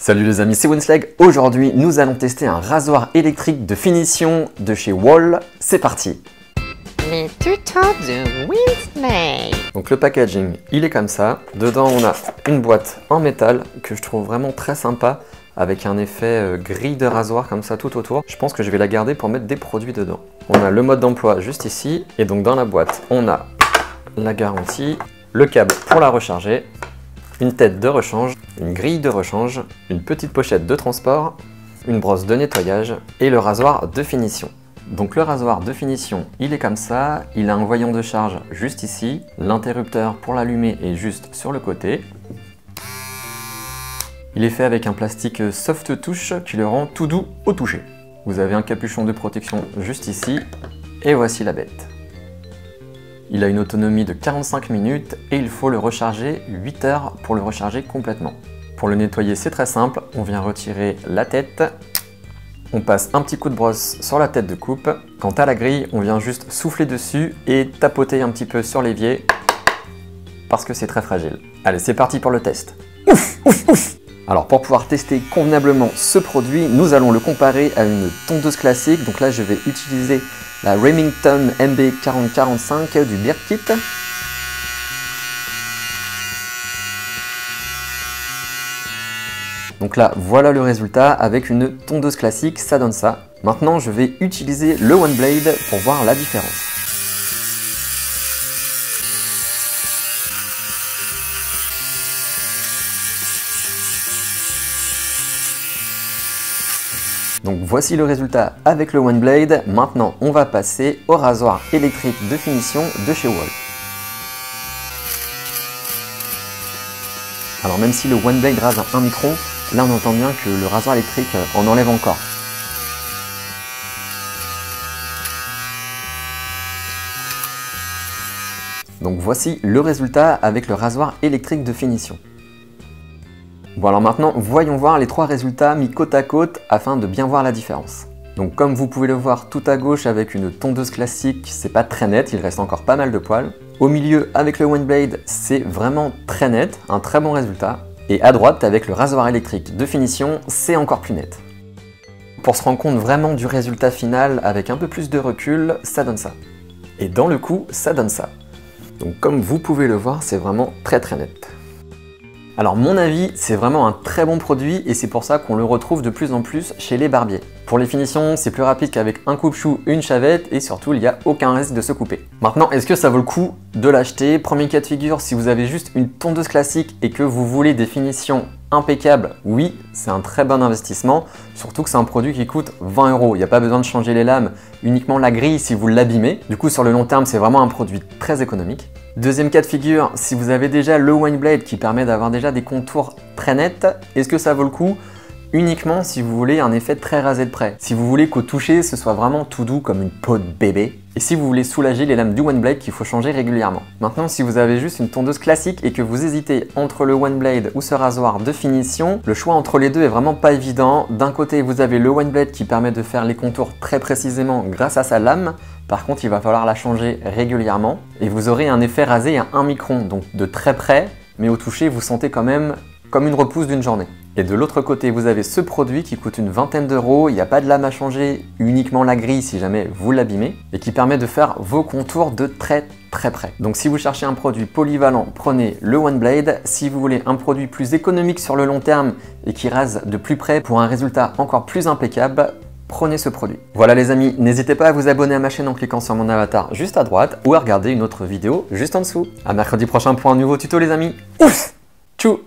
Salut les amis, c'est Winslag. Aujourd'hui, nous allons tester un rasoir électrique de finition de chez Wahl. C'est parti. Les tutos de Winslag. Donc le packaging, il est comme ça. Dedans, on a une boîte en métal que je trouve vraiment très sympa avec un effet grille de rasoir comme ça tout autour. Je pense que je vais la garder pour mettre des produits dedans. On a le mode d'emploi juste ici et donc dans la boîte, on a la garantie, le câble pour la recharger, une tête de rechange, une grille de rechange, une petite pochette de transport, une brosse de nettoyage et le rasoir de finition. Donc le rasoir de finition, il est comme ça, il a un voyant de charge juste ici, l'interrupteur pour l'allumer est juste sur le côté. Il est fait avec un plastique soft touch qui le rend tout doux au toucher. Vous avez un capuchon de protection juste ici et voici la bête. Il a une autonomie de 45 minutes et il faut le recharger 8 heures pour le recharger complètement. Pour le nettoyer, c'est très simple, on vient retirer la tête, on passe un petit coup de brosse sur la tête de coupe. Quant à la grille, on vient juste souffler dessus et tapoter un petit peu sur l'évier parce que c'est très fragile. Allez, c'est parti pour le test. Ouf, ouf, ouf. Alors pour pouvoir tester convenablement ce produit, nous allons le comparer à une tondeuse classique. Donc là, je vais utiliser la Remington MB4045 du Birkit. Donc là, voilà le résultat avec une tondeuse classique, ça donne ça. Maintenant, je vais utiliser le One Blade pour voir la différence. Donc voici le résultat avec le One Blade. Maintenant, on va passer au rasoir électrique de finition de chez Wahl. Alors même si le One Blade rase à 1 micron, là on entend bien que le rasoir électrique en enlève encore. Donc voici le résultat avec le rasoir électrique de finition. Bon alors maintenant, voyons voir les trois résultats mis côte à côte afin de bien voir la différence. Donc comme vous pouvez le voir tout à gauche avec une tondeuse classique, c'est pas très net, il reste encore pas mal de poils. Au milieu avec le One Blade, c'est vraiment très net, un très bon résultat. Et à droite avec le rasoir électrique de finition, c'est encore plus net. Pour se rendre compte vraiment du résultat final avec un peu plus de recul, ça donne ça. Et dans le coup, ça donne ça. Donc comme vous pouvez le voir, c'est vraiment très net. Alors mon avis, c'est vraiment un très bon produit et c'est pour ça qu'on le retrouve de plus en plus chez les barbiers. Pour les finitions, c'est plus rapide qu'avec un coupe-chou, une chavette et surtout il n'y a aucun risque de se couper. Maintenant, est-ce que ça vaut le coup de l'acheter? Premier cas de figure, si vous avez juste une tondeuse classique et que vous voulez des finitions impeccables, oui, c'est un très bon investissement, surtout que c'est un produit qui coûte 20 €. Il n'y a pas besoin de changer les lames, uniquement la grille si vous l'abîmez. Du coup, sur le long terme, c'est vraiment un produit très économique. Deuxième cas de figure, si vous avez déjà le One Blade qui permet d'avoir déjà des contours très nets, est-ce que ça vaut le coup? Uniquement si vous voulez un effet très rasé de près. Si vous voulez qu'au toucher, ce soit vraiment tout doux comme une peau de bébé. Et si vous voulez soulager les lames du One Blade qu'il faut changer régulièrement. Maintenant, si vous avez juste une tondeuse classique et que vous hésitez entre le One Blade ou ce rasoir de finition, le choix entre les deux est vraiment pas évident. D'un côté, vous avez le One Blade qui permet de faire les contours très précisément grâce à sa lame. Par contre, il va falloir la changer régulièrement. Et vous aurez un effet rasé à 1 micron, donc de très près, mais au toucher, vous sentez quand même comme une repousse d'une journée. Et de l'autre côté, vous avez ce produit qui coûte une vingtaine d'euros, il n'y a pas de lame à changer, uniquement la grille si jamais vous l'abîmez, et qui permet de faire vos contours de très près. Donc si vous cherchez un produit polyvalent, prenez le One Blade. Si vous voulez un produit plus économique sur le long terme et qui rase de plus près pour un résultat encore plus impeccable, prenez ce produit. Voilà les amis, n'hésitez pas à vous abonner à ma chaîne en cliquant sur mon avatar juste à droite ou à regarder une autre vidéo juste en dessous. À mercredi prochain pour un nouveau tuto les amis. Ouf! Tchou!